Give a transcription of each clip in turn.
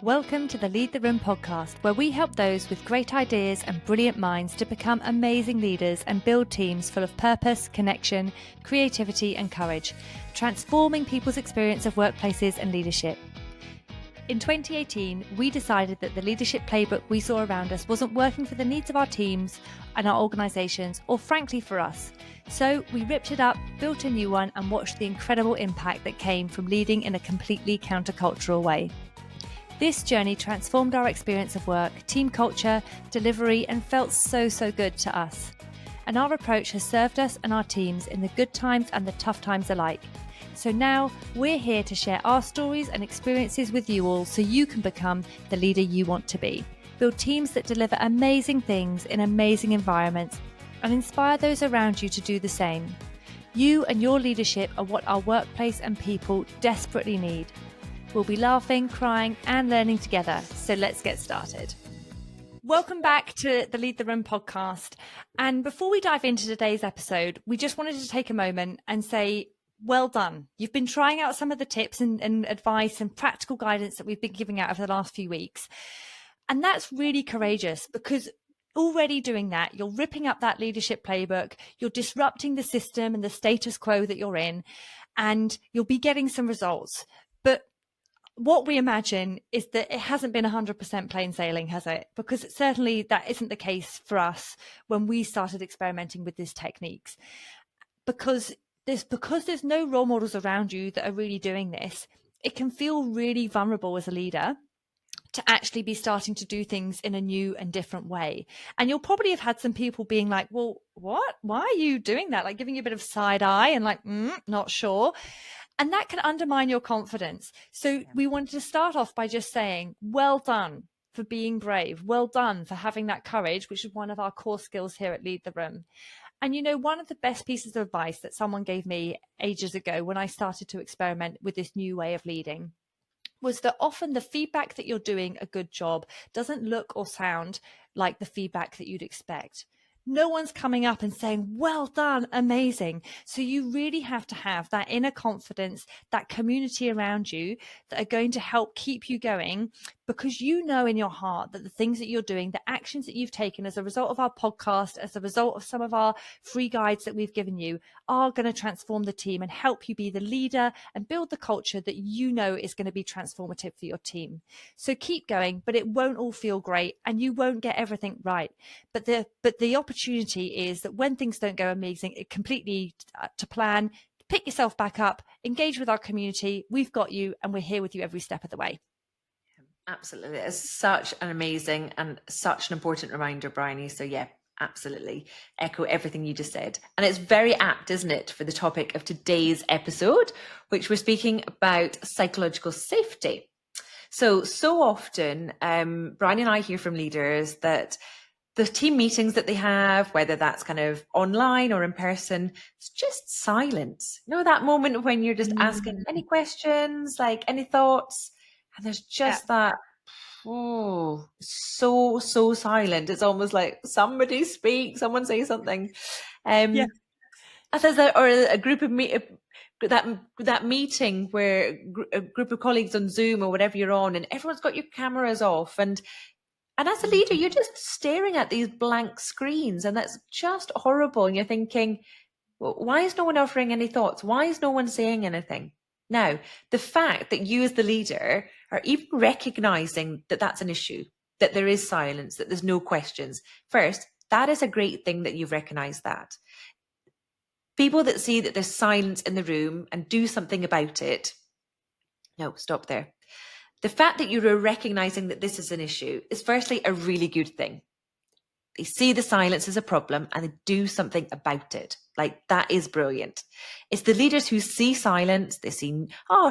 Welcome to the Lead the Room podcast, where we help those with great ideas and brilliant minds to become amazing leaders and build teams full of purpose, connection, creativity and courage, transforming people's experience of workplaces and leadership. In 2018, we decided that the leadership playbook we saw around us wasn't working for the needs of our teams and our organisations, or frankly for us. So we ripped it up, built a new one, and watched the incredible impact that came from leading in a completely countercultural way. This journey transformed our experience of work, team culture, delivery, and felt so good to us. And our approach has served us and our teams in the good times and the tough times alike. So now we're here to share our stories and experiences with you all so you can become the leader you want to be. Build teams that deliver amazing things in amazing environments and inspire those around you to do the same. You and your leadership are what our workplace and people desperately need. We'll be laughing, crying, and learning together. So let's get started. Welcome back to the Lead the Room podcast. And before we dive into today's episode, we just wanted to take a moment and say, well done. You've been trying out some of the tips and advice and practical guidance that we've been giving out over the last few weeks. And that's really courageous, because already doing that, you're ripping up that leadership playbook, you're disrupting the system and the status quo that you're in, and you'll be getting some results. But what we imagine is that it hasn't been 100% plain sailing, has it? Because certainly that isn't the case for us when we started experimenting with these techniques. Because there's no role models around you that are really doing this, it can feel really vulnerable as a leader to actually be starting to do things in a new and different way. And you'll probably have had some people being like, well, what? Why are you doing that? Like giving you a bit of side eye and like, not sure. And that can undermine your confidence. So we wanted to start off by just saying, well done for being brave. Well done for having that courage, which is one of our core skills here at Lead the Room. And you know, one of the best pieces of advice that someone gave me ages ago when I started to experiment with this new way of leading was that often the feedback that you're doing a good job doesn't look or sound like the feedback that you'd expect. No one's coming up and saying, well done, amazing. So you really have to have that inner confidence, that community around you that are going to help keep you going, because you know in your heart that the things that you're doing, the actions that you've taken as a result of our podcast, as a result of some of our free guides that we've given you, are going to transform the team and help you be the leader and build the culture that you know is going to be transformative for your team. So keep going, but it won't all feel great and you won't get everything right. But the opportunity is that when things don't go amazing, it completely to plan, pick yourself back up, engage with our community. We've got you and we're here with you every step of the way. Absolutely. It's such an amazing and such an important reminder, Briony. So yeah, absolutely echo everything you just said. And it's very apt, isn't it, for the topic of today's episode, which we're speaking about psychological safety. So often, Briony and I hear from leaders that the team meetings that they have, whether that's kind of online or in person, it's just silence. You know, that moment when you're just asking any questions, like any thoughts, and there's just that, so silent. It's almost like somebody speak, someone say something. Or a group of that meeting where a group of colleagues on Zoom or whatever you're on, and everyone's got your cameras off, and as a leader, you're just staring at these blank screens, and that's just horrible. And you're thinking, well, why is no one offering any thoughts? Why is no one saying anything? Now, the fact that you as the leader are even recognizing that that's an issue, that there is silence, that there's no questions. First, that is a great thing that you've recognized that. People that see that there's silence in the room and do something about it. No, stop there. The fact that you're recognizing that this is an issue is firstly a really good thing. They see the silence as a problem and they do something about it. Like, that is brilliant. It's the leaders who see silence. They see,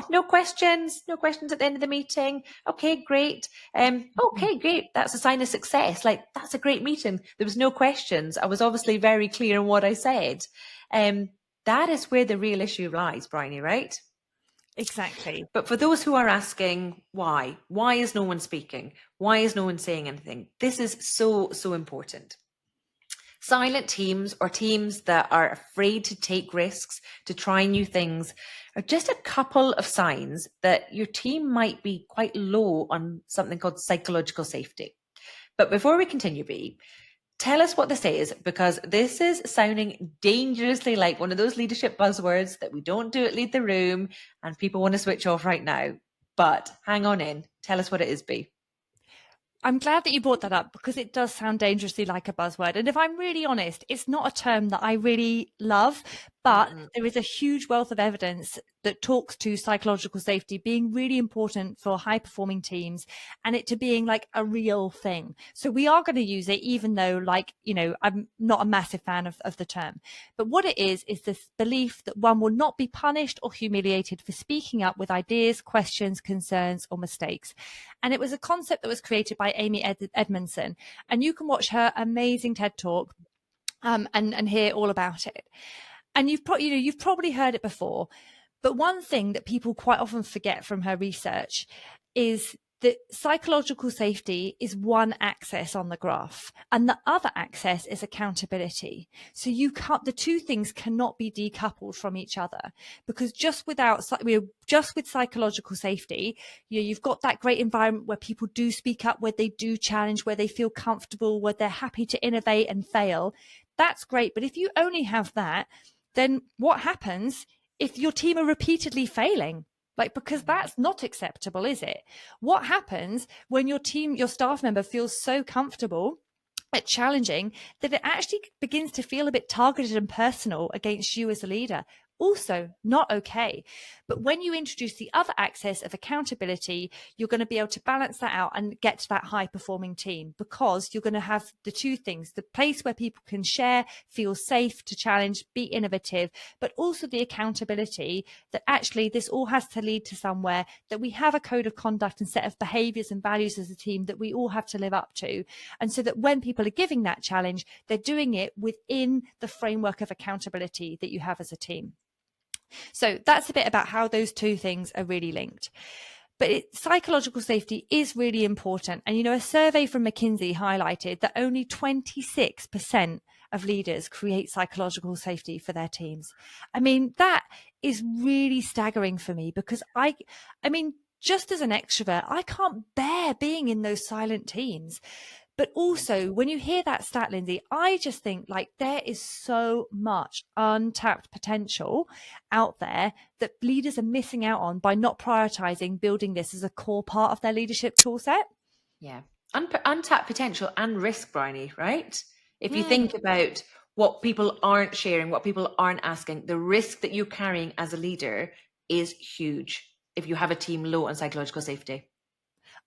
no questions at the end of the meeting. Okay, great. Okay, great. That's a sign of success. Like, that's a great meeting. There was no questions. I was obviously very clear on what I said. That is where the real issue lies, Briony, right? Exactly. But for those who are asking why is no one speaking? Why is no one saying anything? This is so important. Silent teams, or teams that are afraid to take risks, to try new things, are just a couple of signs that your team might be quite low on something called psychological safety. But before we continue, Bea, tell us what this is, because this is sounding dangerously like one of those leadership buzzwords that we don't do at Lead the Room and people want to switch off right now. But hang on in. Tell us what it is, Bea. I'm glad that you brought that up, because it does sound dangerously like a buzzword. And if I'm really honest, it's not a term that I really love, but there is a huge wealth of evidence that talks to psychological safety being really important for high performing teams, and it to being like a real thing. So we are going to use it, even though, like, you know, I'm not a massive fan of the term. But what it is this belief that one will not be punished or humiliated for speaking up with ideas, questions, concerns, or mistakes. And it was a concept that was created by Amy Edmondson. And you can watch her amazing TED Talk and hear all about it. And you've probably heard it before, but one thing that people quite often forget from her research is that psychological safety is one axis on the graph, and the other axis is accountability. So the two things cannot be decoupled from each other, because just with psychological safety, you've got that great environment where people do speak up, where they do challenge, where they feel comfortable, where they're happy to innovate and fail. That's great. But if you only have that, then what happens if your team are repeatedly failing? Like, because that's not acceptable, is it? What happens when your staff member feels so comfortable at challenging that it actually begins to feel a bit targeted and personal against you as a leader? Also not okay. But when you introduce the other axis of accountability, you're going to be able to balance that out and get to that high performing team, because you're going to have the two things: the place where people can share, feel safe to challenge, be innovative, but also the accountability that actually this all has to lead to somewhere, that we have a code of conduct and set of behaviors and values as a team that we all have to live up to. And so that when people are giving that challenge, they're doing it within the framework of accountability that you have as a team. So that's a bit about how those two things are really linked. But psychological safety is really important. And, a survey from McKinsey highlighted that only 26% of leaders create psychological safety for their teams. I mean, that is really staggering for me, because I mean, just as an extrovert, I can't bear being in those silent teams. But also, when you hear that stat, Lyndsey, I just think like there is so much untapped potential out there that leaders are missing out on by not prioritizing building this as a core part of their leadership toolset. Yeah. Untapped potential and risk, Briony, right? If you think about what people aren't sharing, what people aren't asking, the risk that you're carrying as a leader is huge if you have a team low on psychological safety.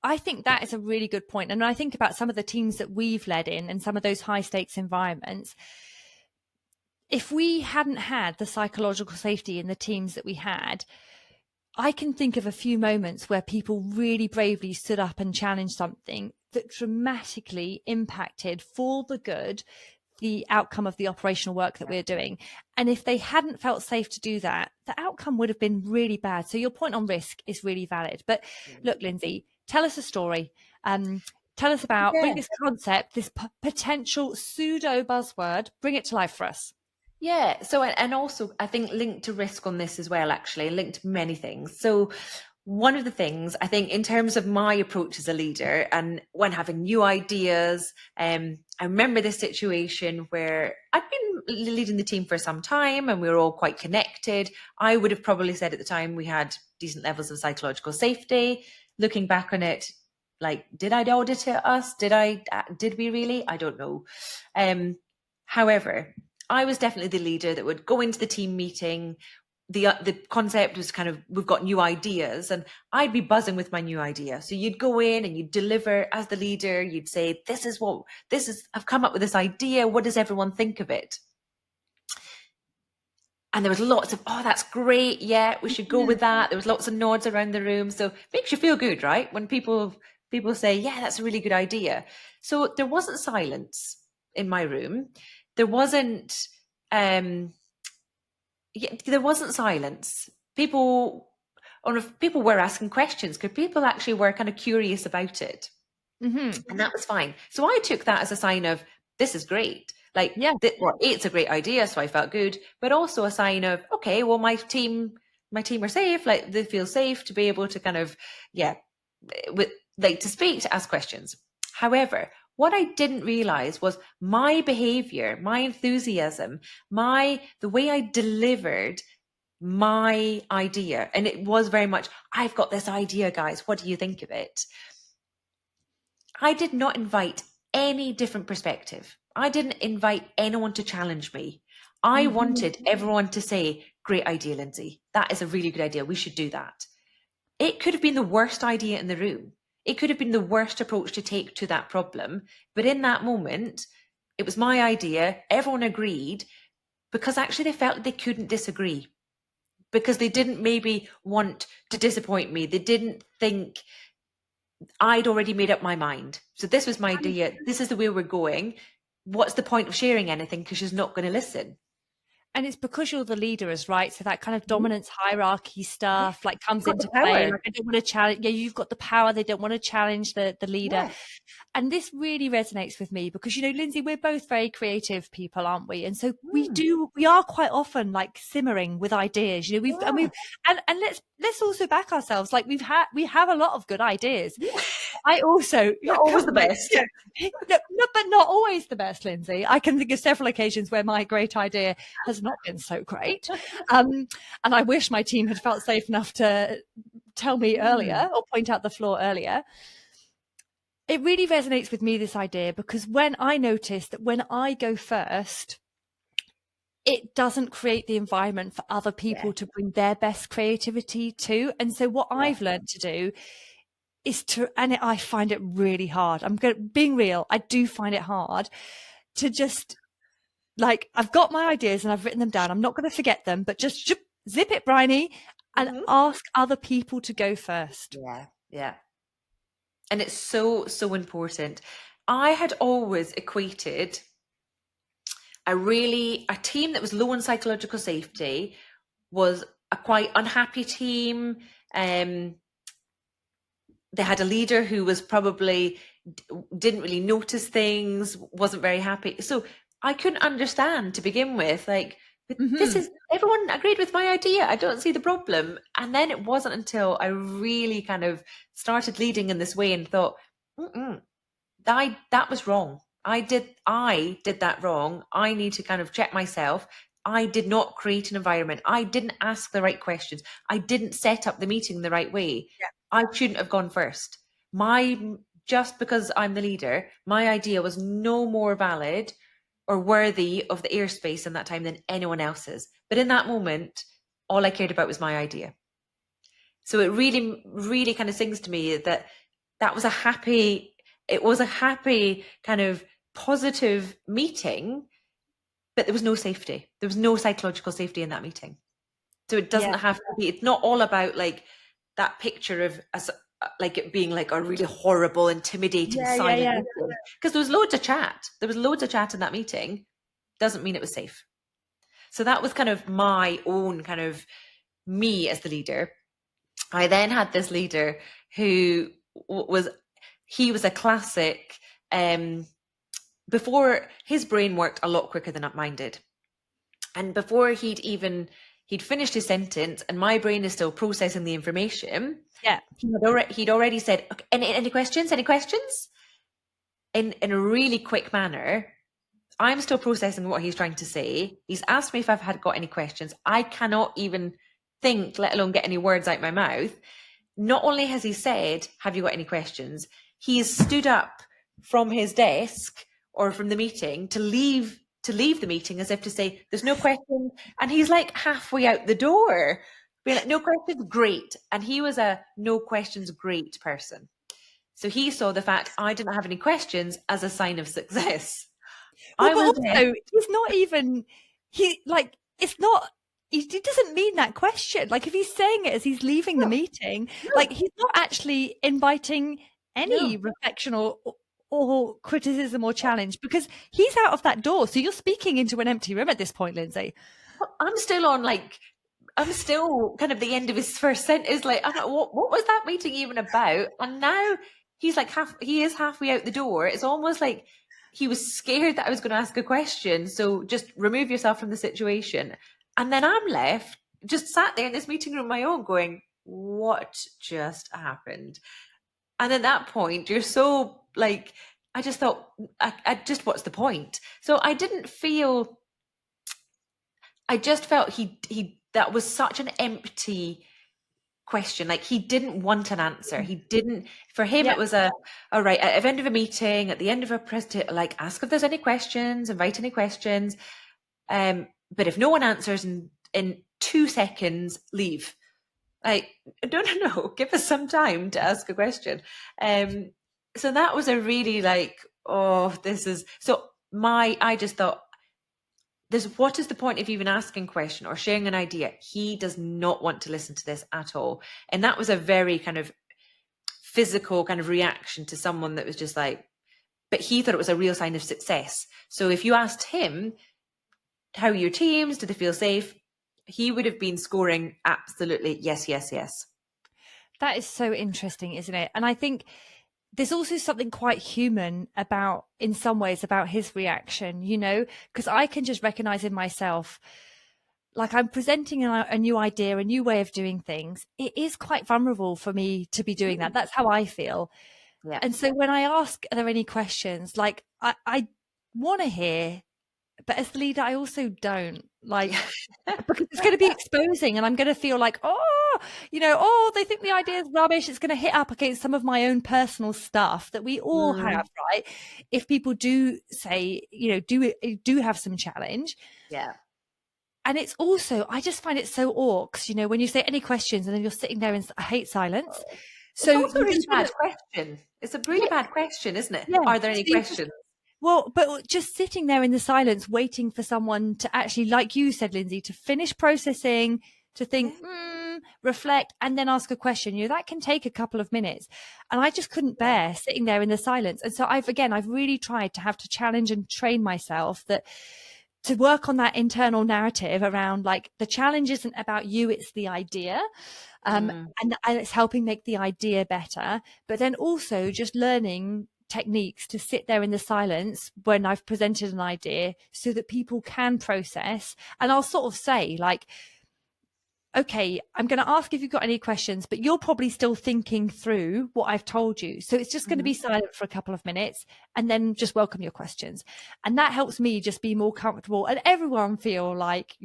I think that is a really good point. And when I think about some of the teams that we've led in and some of those high stakes environments, if we hadn't had the psychological safety in the teams that we had, I can think of a few moments where people really bravely stood up and challenged something that dramatically impacted for the good the outcome of the operational work that we're doing. And if they hadn't felt safe to do that, the outcome would have been really bad. So your point on risk is really valid. But look, Lyndsey, tell us a story. Tell us about, bring this concept, this potential pseudo buzzword, bring it to life for us. Yeah. So, and also I think linked to risk on this as well, actually, linked to many things. So one of the things I think in terms of my approach as a leader and when having new ideas, I remember this situation where I'd been leading the team for some time and we were all quite connected. I would have probably said at the time we had decent levels of psychological safety. Looking back on it, like, did I audit us? Did we really? I don't know. However, I was definitely the leader that would go into the team meeting. The concept was kind of, we've got new ideas, and I'd be buzzing with my new idea. So you'd go in and you'd deliver as the leader. You'd say, I've come up with this idea. What does everyone think of it? And there was lots of, oh, that's great. Yeah, we should go with that. There was lots of nods around the room. So it makes you feel good, right? When people say, yeah, that's a really good idea. So there wasn't silence in my room. There wasn't silence. People were asking questions because people actually were kind of curious about it. And that was fine. So I took that as a sign of, this is great. Like, well, it's a great idea, so I felt good, but also a sign of, okay, well, my team are safe. Like, they feel safe to be able to kind of, to speak, to ask questions. However, what I didn't realize was my behavior, my enthusiasm, the way I delivered my idea. And it was very much, I've got this idea, guys. What do you think of it? I did not invite any different perspective. I didn't invite anyone to challenge me. I wanted everyone to say, great idea, Lyndsey. That is a really good idea. We should do that. It could have been the worst idea in the room. It could have been the worst approach to take to that problem. But in that moment, it was my idea. Everyone agreed because actually they felt they couldn't disagree, because they didn't maybe want to disappoint me. They didn't think I'd already made up my mind. So this was my idea. This is the way we're going. What's the point of sharing anything? Because she's not going to listen. And it's because you're the leaders, right? So that kind of dominance hierarchy stuff like comes into play. Like, I don't want to challenge. Yeah, you've got the power. They don't want to challenge the leader. Yeah. And this really resonates with me because, you know, Lyndsey, we're both very creative people, aren't we? And so we are quite often like simmering with ideas, you know, and let's also back ourselves. Like we have a lot of good ideas. Yeah. I also not always the best. But not always the best, Lyndsey. I can think of several occasions where my great idea has not been so great. And I wish my team had felt safe enough to tell me earlier or point out the flaw earlier. It really resonates with me, this idea, because when I notice that when I go first, it doesn't create the environment for other people to bring their best creativity to. And so what I've learned to do is I find it really hard. Being real, I do find it hard to just, like, I've got my ideas and I've written them down. I'm not going to forget them, but just zip it, Briony, and ask other people to go first. Yeah. And it's so, so important. I had always equated a team that was low in psychological safety was a quite unhappy team. They had a leader who was probably didn't really notice things, wasn't very happy. So I couldn't understand to begin with, like, this is, everyone agreed with my idea. I don't see the problem. And then it wasn't until I really kind of started leading in this way and thought, that was wrong. I did that wrong. I need to kind of check myself. I did not create an environment. I didn't ask the right questions. I didn't set up the meeting the right way. Yeah. I shouldn't have gone first. Just because I'm the leader, my idea was no more valid or worthy of the airspace in that time than anyone else's. But in that moment, all I cared about was my idea. So it really, really kind of sings to me that was a happy kind of positive meeting, but there was no safety. There was no psychological safety in that meeting. So it doesn't have to be, it's not all about like that picture of like it being like a really horrible, intimidating, silent meeting. Because there was loads of chat. There was loads of chat in that meeting. Doesn't mean it was safe. So that was kind of my own kind of me as the leader. I then had this leader who was a classic. Before, his brain worked a lot quicker than mine did. And before he'd finished his sentence and my brain is still processing the information. Yeah. He'd already said, okay, any questions? Any questions? In a really quick manner. I'm still processing what he's trying to say. He's asked me if I've got any questions. I cannot even think, let alone get any words out my mouth. Not only has he said, have you got any questions? He's stood up from his desk or from the meeting to leave the meeting as if to say, there's no questions. And he's like halfway out the door, being like, no questions, great. And he was a no questions, great person. So he saw the fact I didn't have any questions as a sign of success. Well, but also, he's not even, he doesn't mean that question. Like, if he's saying it as he's leaving the meeting, like, he's not actually inviting any reflection or criticism or challenge, because he's out of that door. So you're speaking into an empty room at this point, Lyndsey. I'm still kind of the end of his first sentence. Like, I don't know, what was that meeting even about? And now he's like he is halfway out the door. It's almost like he was scared that I was going to ask a question. So just remove yourself from the situation. And then I'm left, just sat there in this meeting room on my own going, what just happened? And at that point, you're so like, I just thought, I just, what's the point? So I didn't feel, I just felt that was such an empty question. Like, he didn't want an answer. He didn't, for him, it was all right, at the end of a meeting, at the end of a presentation, like, ask if there's any questions, invite any questions. But if no one answers in 2 seconds, leave. Like, no, give us some time to ask a question. So that was a really like, oh, this is, so I just thought, what is the point of even asking a question or sharing an idea? He does not want to listen to this at all. And that was a very kind of physical kind of reaction to someone that was just like, but he thought it was a real sign of success. So if you asked him, how are your teams? Do they feel safe? He would have been scoring absolutely yes, yes, yes. That is so interesting, isn't it? And I think there's also something quite human about, in some ways, about his reaction, you know, because I can just recognize in myself, like, I'm presenting a new idea, a new way of doing things. It is quite vulnerable for me to be doing that. That's how I feel. Yeah. And so when I ask, are there any questions? Like, I want to hear, but as the leader, I also don't, like, because it's going to be exposing, and I'm going to feel like, they think the idea is rubbish. It's going to hit up against some of my own personal stuff that we all have, right? If people do say, do have some challenge. Yeah. And it's also, I just find it so orcs, when you say any questions and then you're sitting there and I hate silence. So it's also a really bad question. It's a really bad question, isn't it? Yeah. Are there any questions? Well, but just sitting there in the silence, waiting for someone to actually, like you said, Lyndsey, to finish processing, to think, reflect, and then ask a question, that can take a couple of minutes. And I just couldn't bear sitting there in the silence. And so I've really tried to have to challenge and train myself to work on that internal narrative around, like, the challenge isn't about you, it's the idea. And it's helping make the idea better. But then also just learning techniques to sit there in the silence when I've presented an idea so that people can process. And I'll sort of say, like, okay, I'm going to ask if you've got any questions, but you're probably still thinking through what I've told you. So it's just going to be silent for a couple of minutes and then just welcome your questions. And that helps me just be more comfortable and everyone feel like,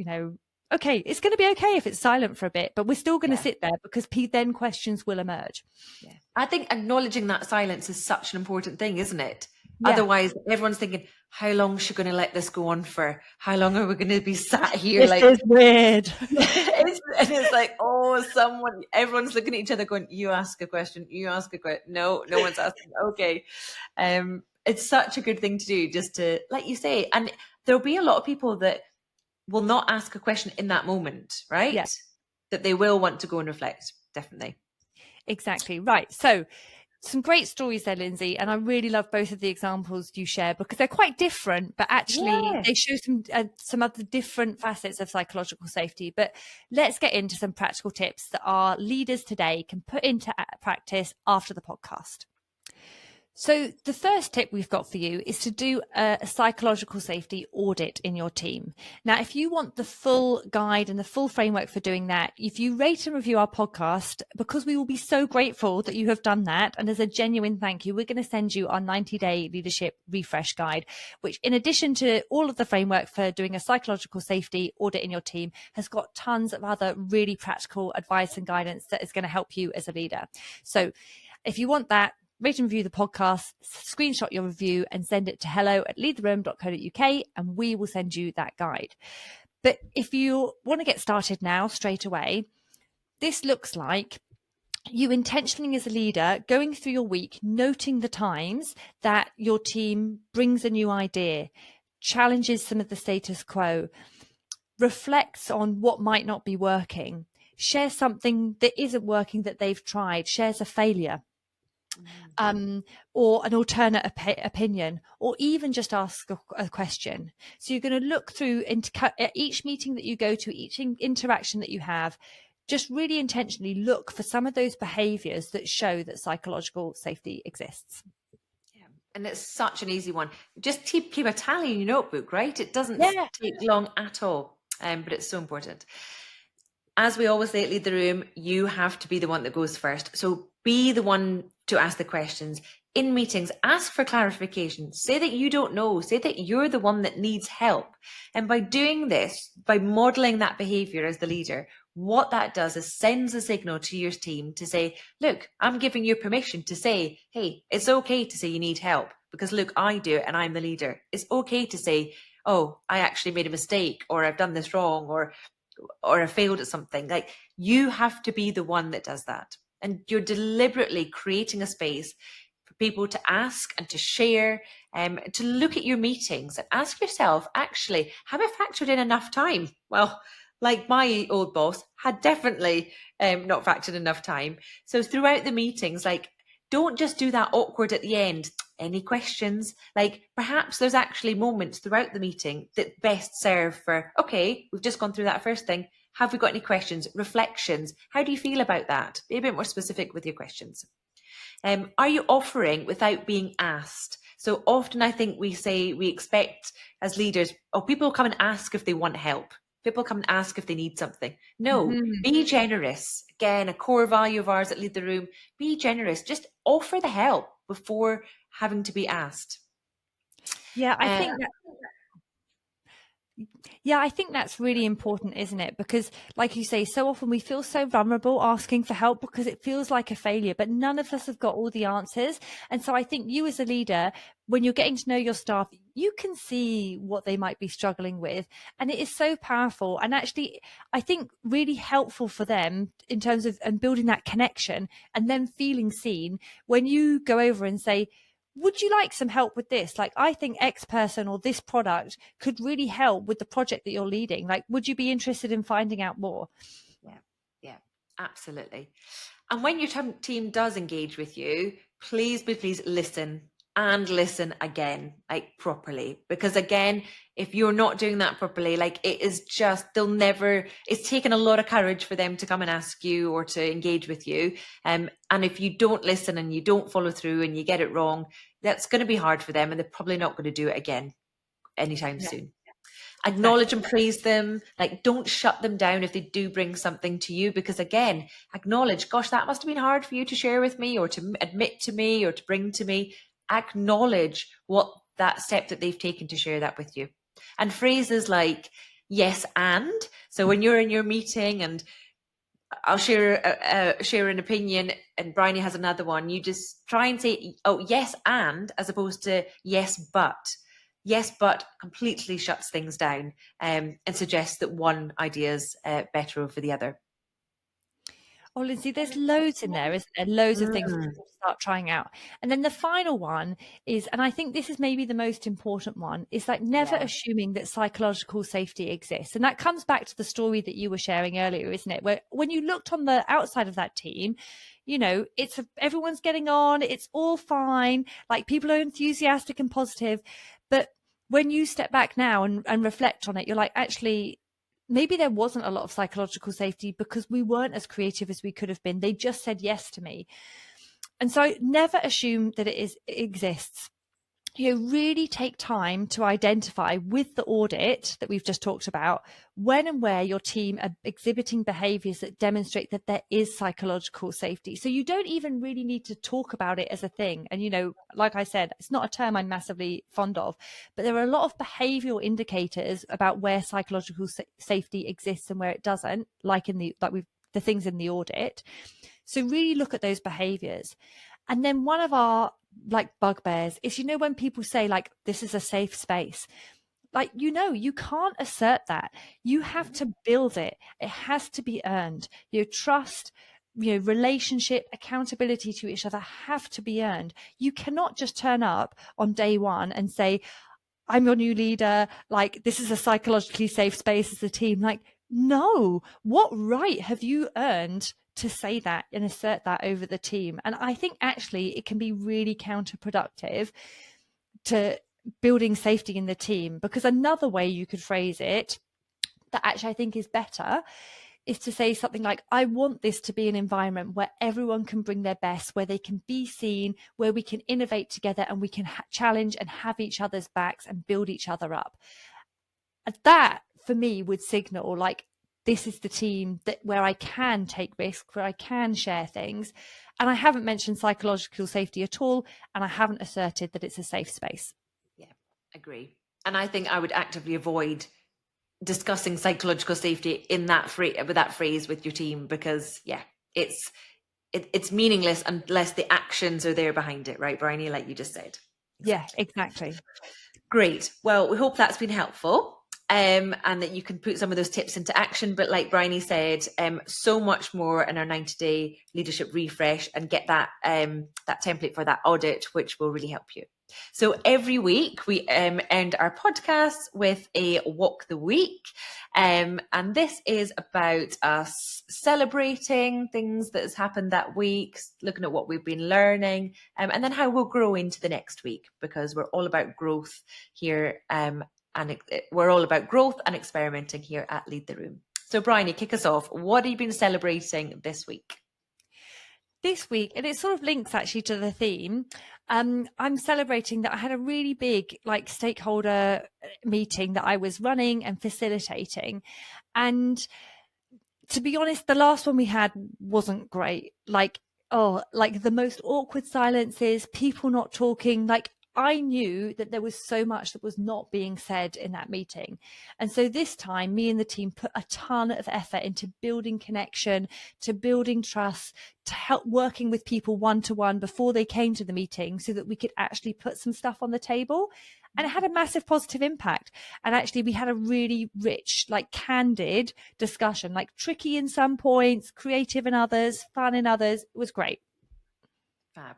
okay, it's going to be okay if it's silent for a bit, but we're still going to sit there because then questions will emerge. Yeah. I think acknowledging that silence is such an important thing, isn't it? Yeah. Otherwise, everyone's thinking, how long is she going to let this go on for? How long are we going to be sat here? This is weird. And it's like, everyone's looking at each other going, you ask a question, you ask a question. No one's asking. Okay. It's such a good thing to do, just to, like you say, and there'll be a lot of people that will not ask a question in that moment, right? Yeah. That they will want to go and reflect. Definitely. Exactly. Right. So some great stories there, Lyndsey. And I really love both of the examples you share because they're quite different, but actually they show some of the different facets of psychological safety. But let's get into some practical tips that our leaders today can put into practice after the podcast. So the first tip we've got for you is to do a psychological safety audit in your team. Now, if you want the full guide and the full framework for doing that, if you rate and review our podcast, because we will be so grateful that you have done that, and as a genuine thank you, we're going to send you our 90-day leadership refresh guide, which, in addition to all of the framework for doing a psychological safety audit in your team, has got tons of other really practical advice and guidance that is going to help you as a leader. So if you want that, rate and review the podcast, screenshot your review and send it to hello@leadtheroom.co.uk and we will send you that guide. But if you want to get started now, straight away, this looks like you intentionally as a leader going through your week, noting the times that your team brings a new idea, challenges some of the status quo, reflects on what might not be working, shares something that isn't working that they've tried, shares a failure. Or an alternate opinion, or even just ask a question. So you're going to look through each meeting that you go to, each interaction that you have, just really intentionally look for some of those behaviors that show that psychological safety exists. Yeah. And it's such an easy one. Just keep a tally in your notebook, right? It doesn't take long at all, but it's so important. As we always say at Lead the Room, you have to be the one that goes first. So be the one to ask the questions. In meetings, ask for clarification. Say that you don't know. Say that you're the one that needs help. And by doing this, by modeling that behavior as the leader, what that does is sends a signal to your team to say, look, I'm giving you permission to say, hey, it's okay to say you need help because look, I do it and I'm the leader. It's okay to say, oh, I actually made a mistake, or I've done this wrong, or I failed at something. Like, you have to be the one that does that. And you're deliberately creating a space for people to ask and to share, to look at your meetings and ask yourself, actually, have I factored in enough time? Well, like my old boss had definitely not factored enough time. So throughout the meetings, like, don't just do that awkward at the end. Any questions? Like, perhaps there's actually moments throughout the meeting that best serve for, okay, we've just gone through that first thing. Have we got any questions, reflections? How do you feel about that? Be a bit more specific with your questions. Are you offering without being asked? So often I think we say we expect as leaders, oh, people come and ask if they want help. People come and ask if they need something. No, be generous. Again, a core value of ours at Lead the Room, be generous. Just offer the help before having to be asked. Yeah, I think that. Yeah, I think that's really important, isn't it? Because like you say, so often we feel so vulnerable asking for help because it feels like a failure, but none of us have got all the answers. And so I think you as a leader, when you're getting to know your staff, you can see what they might be struggling with. And it is so powerful. And actually, I think really helpful for them in terms of and building that connection and then feeling seen when you go over and say, would you like some help with this? Like, I think X person or this product could really help with the project that you're leading. Like, would you be interested in finding out more? Yeah, absolutely. And when your team does engage with you, please listen and listen again, like properly. Because again, if you're not doing that properly, like it is just, it's taken a lot of courage for them to come and ask you or to engage with you. And if you don't listen and you don't follow through and you get it wrong, that's going to be hard for them and they're probably not going to do it again anytime soon. Acknowledge and praise them. Like, don't shut them down if they do bring something to you, because again, acknowledge, gosh, that must have been hard for you to share with me or to admit to me or to bring to me. Acknowledge what that step that they've taken to share that with you. And phrases like yes and. So when you're in your meeting and I'll share an opinion and Briony has another one, you just try and say, oh, yes and, as opposed to yes but. Yes, but completely shuts things down and suggests that one idea is better over the other. Oh, Lyndsey, there's loads in there, isn't there? Loads of things to start trying out. And then the final one is, and I think this is maybe the most important one, is like never assuming that psychological safety exists. And that comes back to the story that you were sharing earlier, isn't it? Where when you looked on the outside of that team, you know, everyone's getting on, it's all fine, like people are enthusiastic and positive. But when you step back now and reflect on it, you're like, actually, maybe there wasn't a lot of psychological safety because we weren't as creative as we could have been. They just said yes to me. And so never assume that it exists. You really take time to identify with the audit that we've just talked about when and where your team are exhibiting behaviors that demonstrate that there is psychological safety. So you don't even really need to talk about it as a thing. And, you know, like I said, it's not a term I'm massively fond of, but there are a lot of behavioral indicators about where psychological safety exists and where it doesn't, like the things in the audit. So really look at those behaviors. And then one of our like bugbears is, you know, when people say like, this is a safe space, like, you know, you can't assert that. You have to build it. It has to be earned. Your trust, you know, relationship, accountability to each other have to be earned. You cannot just turn up on day one and say, I'm your new leader. Like, this is a psychologically safe space as a team. Like, no, what right have you earned to say that and assert that over the team? And I think actually it can be really counterproductive to building safety in the team, because another way you could phrase it that actually I think is better is to say something like, I want this to be an environment where everyone can bring their best, where they can be seen, where we can innovate together, and we can challenge and have each other's backs and build each other up. And that for me would signal like, this is the team that where I can take risks, where I can share things. And I haven't mentioned psychological safety at all, and I haven't asserted that it's a safe space. Yeah, agree. And I think I would actively avoid discussing psychological safety in that with that phrase with your team, because it's meaningless unless the actions are there behind it, right, Briony, like you just said. Yeah, exactly. Great. Well, we hope that's been helpful, and that you can put some of those tips into action. But like Briony said, so much more in our 90-day leadership refresh, and get that that template for that audit, which will really help you. So every week we end our podcast with a walk the week. And this is about us celebrating things that has happened that week, looking at what we've been learning, and then how we'll grow into the next week, because we're all about growth here. And we're all about growth and experimenting here at Lead the Room. So Briony, kick us off. What have you been celebrating this week? This week, and it sort of links actually to the theme, I'm celebrating that I had a really big like stakeholder meeting that I was running and facilitating. And to be honest, the last one we had wasn't great. Like, like the most awkward silences, people not talking. Like, I knew that there was so much that was not being said in that meeting. And so this time, me and the team put a ton of effort into building connection, to building trust, to help working with people one-to-one before they came to the meeting, so that we could actually put some stuff on the table. And it had a massive positive impact. And actually, we had a really rich, like candid discussion, like tricky in some points, creative in others, fun in others. It was great. Fab.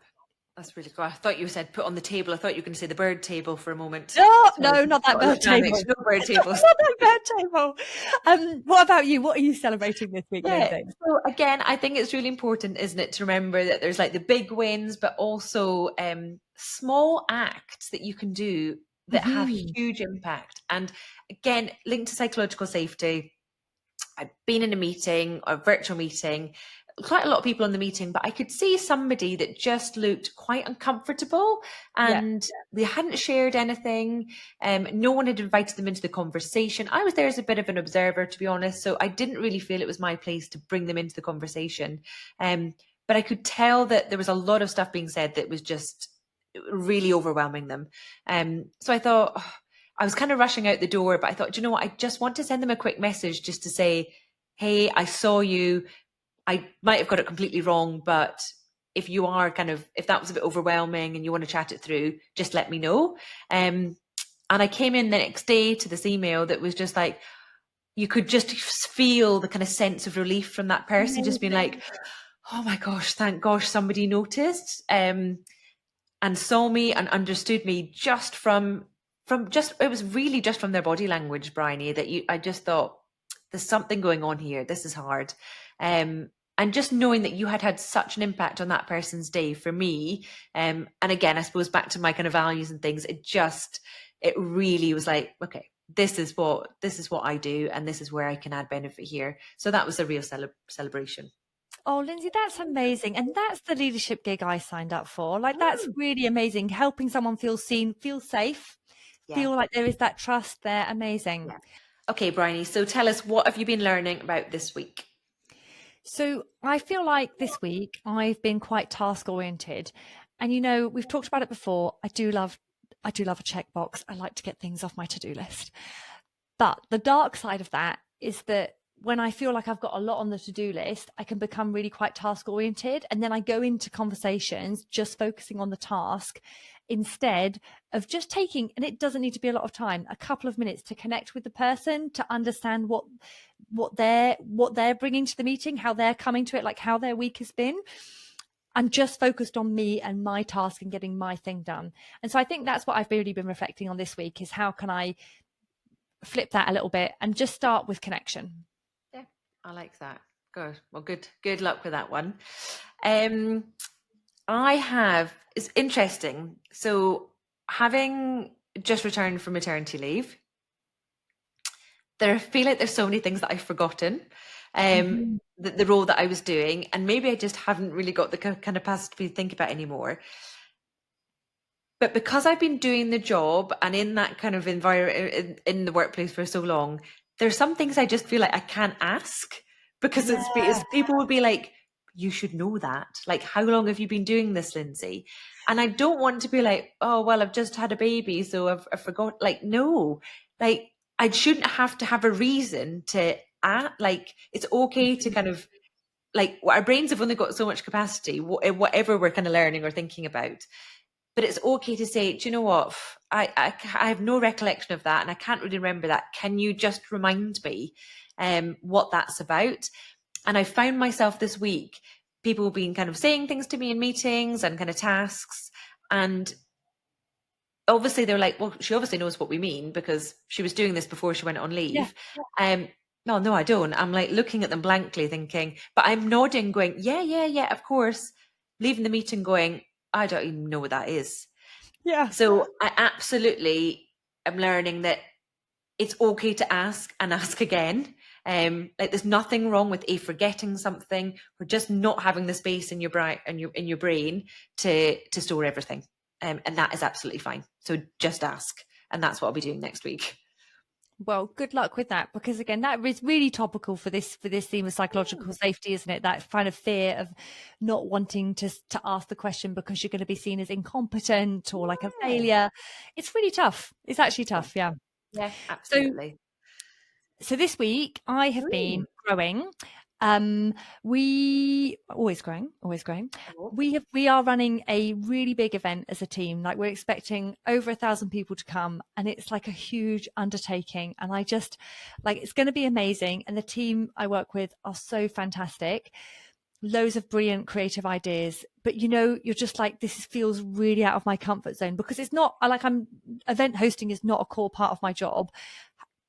That's really cool. I thought you said put on the table. I thought you were going to say the bird table for a moment. No, not that bird table. No bird tables. Not that bird table. What about you? What are you celebrating this week, Lyndsey? So again, I think it's really important, isn't it, to remember that there's like the big wins, but also small acts that you can do that have huge impact. And again, linked to psychological safety, I've been in a meeting, a virtual meeting, quite a lot of people in the meeting, but I could see somebody that just looked quite uncomfortable, and they hadn't shared anything. No one had invited them into the conversation. I was there as a bit of an observer, to be honest, so I didn't really feel it was my place to bring them into the conversation. But I could tell that there was a lot of stuff being said that was just really overwhelming them. So I thought, I was kind of rushing out the door, but I thought, do you know what? I just want to send them a quick message just to say, hey, I saw you. I might have got it completely wrong, but if you are if that was a bit overwhelming and you want to chat it through, just let me know. And I came in the next day to this email that was just like, you could just feel the kind of sense of relief from that person, just being like, oh my gosh, thank gosh somebody noticed and saw me and understood me just from it was really just from their body language, Briony, that I just thought, there's something going on here. This is hard. And just knowing that you had such an impact on that person's day for me. And again, I suppose back to my kind of values and things, it really was like, okay, this is what I do, and this is where I can add benefit here. So that was a real celebration. Oh, Lyndsey, that's amazing. And that's the leadership gig I signed up for. Like, that's really amazing. Helping someone feel seen, feel safe, feel like there is that trust there. Amazing. Yeah. Okay, Briony, so tell us, what have you been learning about this week? So I feel like this week I've been quite task oriented. And, we've talked about it before. I do love a checkbox. I like to get things off my to-do list. But the dark side of that is that when I feel like I've got a lot on the to-do list, I can become really quite task oriented. And then I go into conversations just focusing on the task instead of just taking, and it doesn't need to be a lot of time, a couple of minutes to connect with the person, to understand what they're bringing to the meeting, how they're coming to it, like how their week has been. I'm just focused on me and my task and getting my thing done. And so I think that's what I've really been reflecting on this week, is how can I flip that a little bit and just start with connection. Yeah, I like that. Good. Well, good luck with that one. It's interesting. So having just returned from maternity leave, I feel like there's so many things that I've forgotten, the role that I was doing, and maybe I just haven't really got the kind of capacity to think about anymore. But because I've been doing the job and in that kind of environment in the workplace for so long, there's some things I just feel like I can't ask because it's people would be like, you should know that. Like, how long have you been doing this, Lyndsey? And I don't want to be like, oh, well, I've just had a baby, so I forgot. Like, no, like I shouldn't have to have a reason to act. Like, it's okay to kind of like our brains have only got so much capacity, whatever we're kind of learning or thinking about. But it's okay to say, do you know what? I have no recollection of that and I can't really remember that. Can you just remind me what that's about? And I found myself this week, people being kind of saying things to me in meetings and kind of tasks. And obviously they're like, well, she obviously knows what we mean because she was doing this before she went on leave. No, I don't. I'm like looking at them blankly thinking, but I'm nodding going, yeah, of course. Leaving the meeting going, I don't even know what that is. Yeah. So I absolutely am learning that it's okay to ask and ask again. Like there's nothing wrong with forgetting something or just not having the space in your brain in your brain to store everything. And that is absolutely fine. So just ask. And that's what I'll be doing next week. Well, good luck with that, because again, that is really topical for this theme of psychological safety, isn't it? That kind of fear of not wanting to ask the question because you're going to be seen as incompetent or like a failure. It's really tough. It's actually tough. Yeah. Yeah, absolutely. So this week I have been growing. We always growing. We are running a really big event as a team. Like we're expecting over 1,000 people to come, and it's like a huge undertaking. And I just like, it's going to be amazing. And the team I work with are so fantastic. Loads of brilliant creative ideas, but you're just like, this feels really out of my comfort zone because it's not like event hosting is not a core part of my job.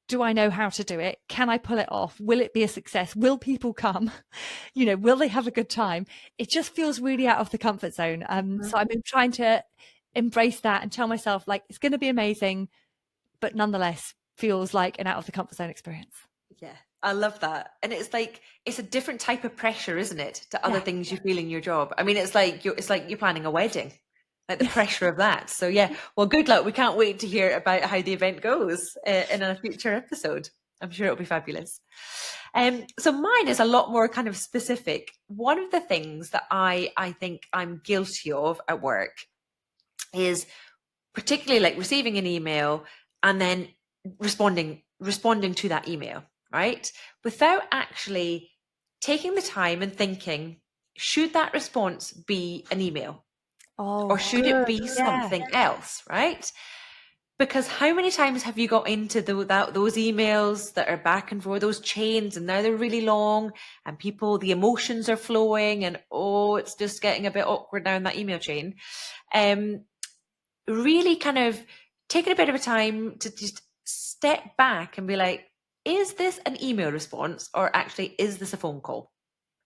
Do I know how to do it? Can I pull it off? Will it be a success? Will people come? Will they have a good time? It just feels really out of the comfort zone. So I've been trying to embrace that and tell myself like, it's going to be amazing, but nonetheless feels like an out of the comfort zone experience. Yeah, I love that. And it's like, it's a different type of pressure, isn't it, to other things you feel in your job. I mean, it's like you're planning a wedding, like the pressure of that. So yeah, well, good luck. We can't wait to hear about how the event goes in a future episode. I'm sure it'll be fabulous. So mine is a lot more kind of specific. One of the things that I think I'm guilty of at work is particularly like receiving an email and then responding to that email, right? Without actually taking the time and thinking, should that response be an email? Or should it be something else, right? Because how many times have you got into those emails that are back and forth, those chains, and now they're really long and the emotions are flowing and it's just getting a bit awkward now in that email chain. Really kind of taking a bit of a time to just step back and be like, is this an email response or actually is this a phone call?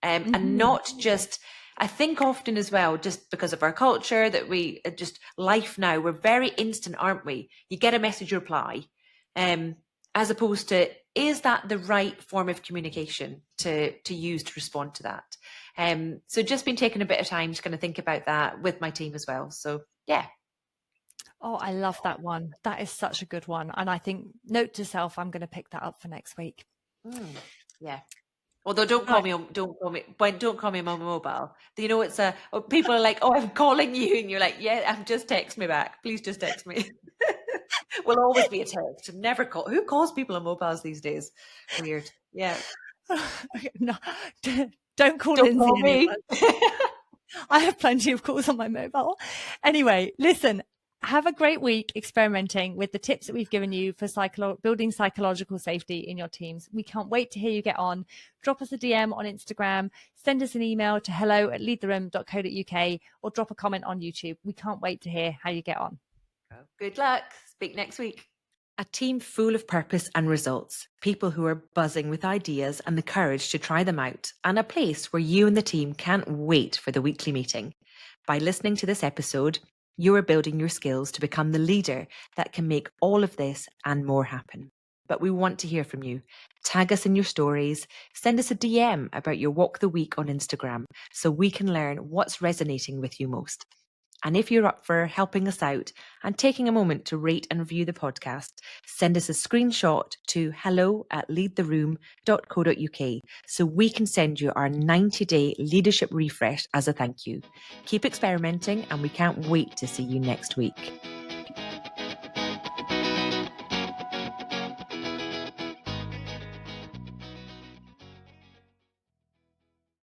And not just, I think often as well, just because of our culture that we just life now, we're very instant, aren't we? You get a message, reply, as opposed to, is that the right form of communication to use to respond to that? So just been taking a bit of time to kind of think about that with my team as well. So yeah. Oh, I love that one. That is such a good one. And I think, note to self, I'm going to pick that up for next week. Yeah. Although don't call me on my mobile. It's people are like, oh, I'm calling you, and you're like, yeah, just text me back. Please just text me. Will always be a text. Never call. Who calls people on mobiles these days? Weird. Yeah. No, don't call Don't call Lyndsey. me. I have plenty of calls on my mobile. Anyway, listen, have a great week experimenting with the tips that we've given you for building psychological safety in your teams. We can't wait to hear you get on. Drop us a DM on Instagram, send us an email to hello@leadtheroom.co.uk, or drop a comment on YouTube. We can't wait to hear how you get on. Good luck. Speak next week. A team full of purpose and results, people who are buzzing with ideas and the courage to try them out, and a place where you and the team can't wait for the weekly meeting. By listening to this episode, you are building your skills to become the leader that can make all of this and more happen. but we want to hear from you. Tag us in your stories, send us a DM about your walk the week on Instagram so we can learn what's resonating with you most. And if you're up for helping us out and taking a moment to rate and review the podcast, send us a screenshot to hello@leadtheroom.co.uk so we can send you our 90-day leadership refresh as a thank you. Keep experimenting, and we can't wait to see you next week.